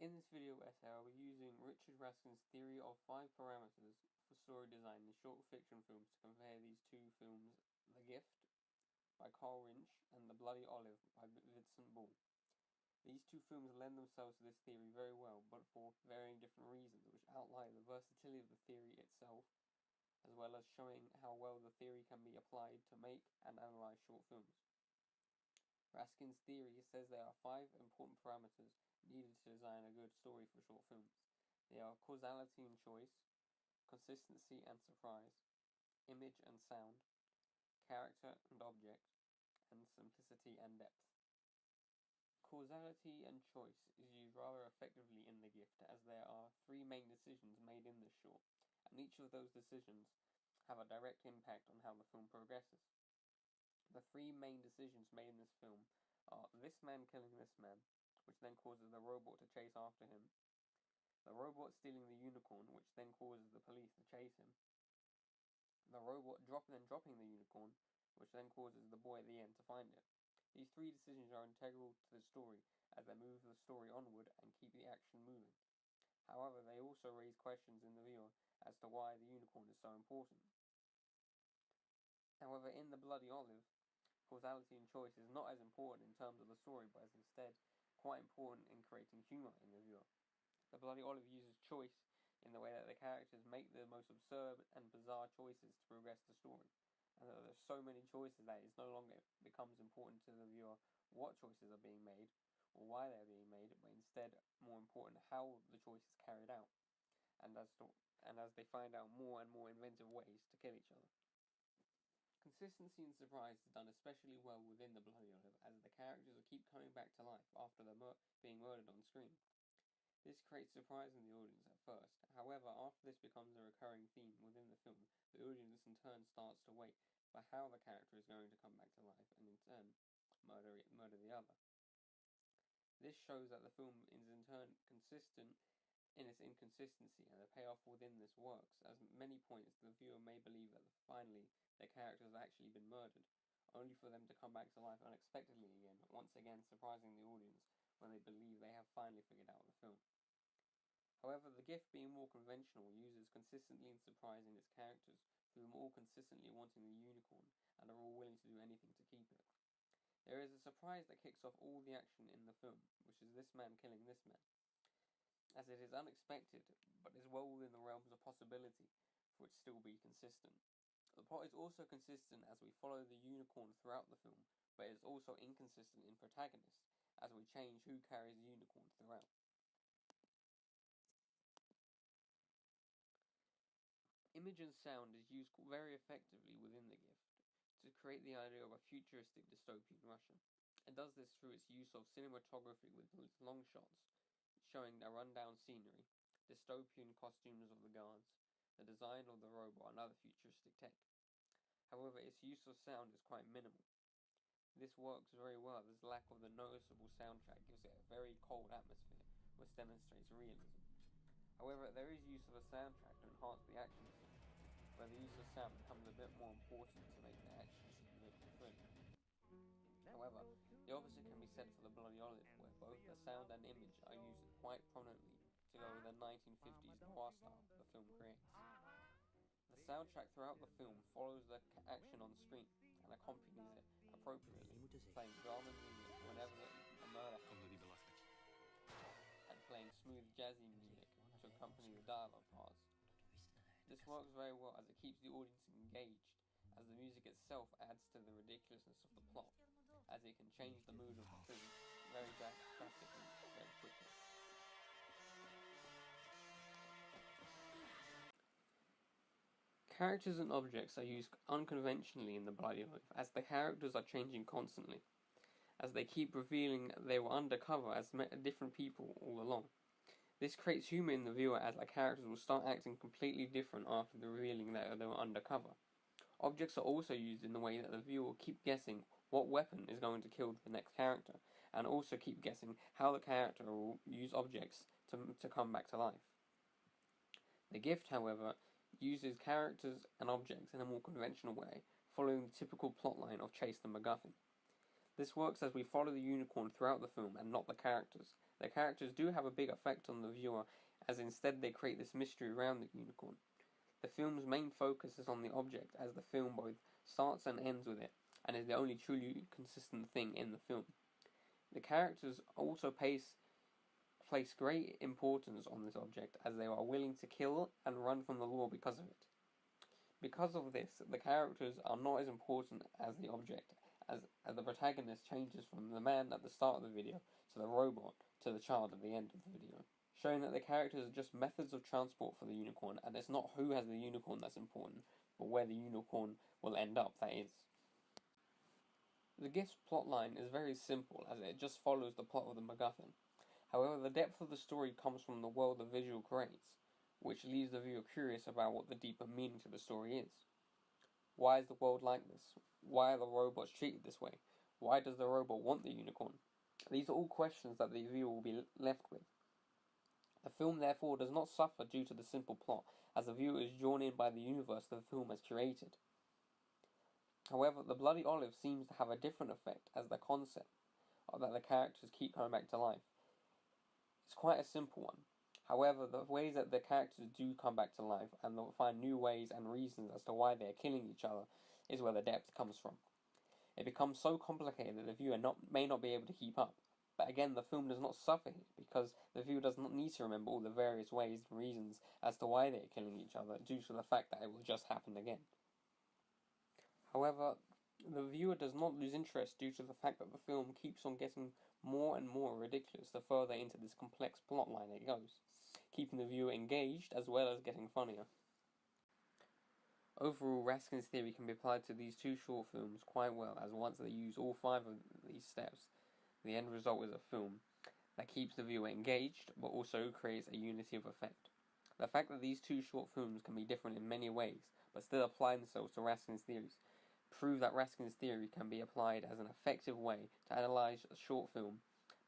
In this video essay, I'll be using Richard Raskin's theory of 5 parameters for story design in short fiction films to compare these two films, The Gift by Carl Rinch and The Bloody Olive by Vincent Ball. These two films lend themselves to this theory very well, but for varying different reasons, which outline the versatility of the theory itself, as well as showing how well the theory can be applied to make and analyze short films. Raskin's theory says there are 5 important parameters needed to design a good story for short films. They are causality and choice, consistency and surprise, image and sound, character and object, and simplicity and depth. Causality and choice is used rather effectively in The Gift, as there are 3 main decisions made in this short, and each of those decisions have a direct impact on how the film progresses. The 3 main decisions made in this film are this man killing this man, which then causes the robot to chase after him, the robot stealing the unicorn, which then causes the police to chase him, the robot dropping the unicorn, which then causes the boy at the end to find it. These 3 decisions are integral to the story as they move the story onward and keep the action moving. However, they also raise questions in the viewer as to why the unicorn is so important. However, in The Bloody Olive, causality and choice is not as important in terms of the story, but is instead quite important in creating humour in the viewer. The Bloody Olive uses choice in the way that the characters make the most absurd and bizarre choices to progress the story, and that there's so many choices that it no longer becomes important to the viewer what choices are being made or why they're being made, but instead more important how the choice is carried out, and as they find out more and more inventive ways to kill each other. Consistency and surprise is done especially well within The Bloody Olive, as the characters will keep coming back to life after they're being murdered on screen. This creates surprise in the audience at first. However, after this becomes a recurring theme within the film, the audience in turn starts to wait for how the character is going to come back to life and in turn murder the other. This shows that the film is in turn consistent in its inconsistency, and the payoff within this works. As at many points the viewer may believe that finally their character has actually been murdered, only for them to come back to life unexpectedly again, once again surprising the audience when they believe they have finally figured out the film. However, The Gift, being more conventional, uses consistently and surprising its characters, with them all consistently wanting the unicorn and are all willing to do anything to keep it. There is a surprise that kicks off all the action in the film, which is this man killing this man, as it is unexpected, but is well within the realms of possibility for it to still be consistent. The plot is also consistent as we follow the unicorn throughout the film, but it is also inconsistent in protagonist, as we change who carries the unicorn throughout. Image and sound is used very effectively within The Gift to create the idea of a futuristic dystopian Russia. It does this through its use of cinematography with long shots, showing the rundown scenery, dystopian costumes of the guards, the design of the robot and other futuristic tech. However, its use of sound is quite minimal. This works very well as the lack of the noticeable soundtrack gives it a very cold atmosphere, which demonstrates realism. However, there is use of a soundtrack to enhance the action scene, where the use of sound becomes a bit more important to make the action scene look thrilling. However, the opposite can be said for The Bloody Olive, where both the sound and image are used quite prominently to go with the 1950s noir style the film creates. The soundtrack throughout the film follows the action on screen and accompanies it appropriately, playing drama music whenever a murder happens, and playing smooth jazzy music to accompany the dialogue parts. This works very well as it keeps the audience engaged, as the music itself adds to the ridiculousness of the plot, as it can change the mood of the film very drastically, very quickly. Characters and objects are used unconventionally in The Bloody Olive, as the characters are changing constantly, as they keep revealing they were undercover as different people all along. This creates humour in the viewer as the characters will start acting completely different after the revealing that they were undercover. Objects are also used in the way that the viewer will keep guessing what weapon is going to kill the next character, and also keep guessing how the character will use objects to come back to life. The Gift, however, uses characters and objects in a more conventional way, following the typical plotline of Chase the MacGuffin. This works as we follow the unicorn throughout the film and not the characters. The characters do have a big effect on the viewer, as instead they create this mystery around the unicorn. The film's main focus is on the object, as the film both starts and ends with it, and is the only truly consistent thing in the film. The characters also place great importance on this object, as they are willing to kill and run from the law because of it. Because of this, the characters are not as important as the object, as the protagonist changes from the man at the start of the video to the robot to the child at the end of the video, showing that the characters are just methods of transport for the unicorn, and it's not who has the unicorn that's important, but where the unicorn will end up, that is. The Gift's plotline is very simple, as it just follows the plot of the MacGuffin. However, the depth of the story comes from the world the visual creates, which leaves the viewer curious about what the deeper meaning to the story is. Why is the world like this? Why are the robots treated this way? Why does the robot want the unicorn? These are all questions that the viewer will be left with. The film therefore does not suffer due to the simple plot, as the viewer is drawn in by the universe the film has curated. However, The Bloody Olive seems to have a different effect, as the concept that the characters keep coming back to life is quite a simple one. However, the ways that the characters do come back to life and they'll find new ways and reasons as to why they're killing each other is where the depth comes from. It becomes so complicated that the viewer may not be able to keep up. But again, the film does not suffer here, because the viewer does not need to remember all the various ways and reasons as to why they're killing each other, due to the fact that it will just happen again. However, the viewer does not lose interest due to the fact that the film keeps on getting more and more ridiculous the further into this complex plotline it goes, keeping the viewer engaged as well as getting funnier. Overall, Raskin's theory can be applied to these two short films quite well, as once they use all 5 of these steps, the end result is a film that keeps the viewer engaged, but also creates a unity of effect. The fact that these two short films can be different in many ways, but still apply themselves to Raskin's theories, prove that Raskin's theory can be applied as an effective way to analyze a short film,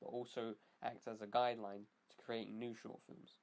but also act as a guideline to creating new short films.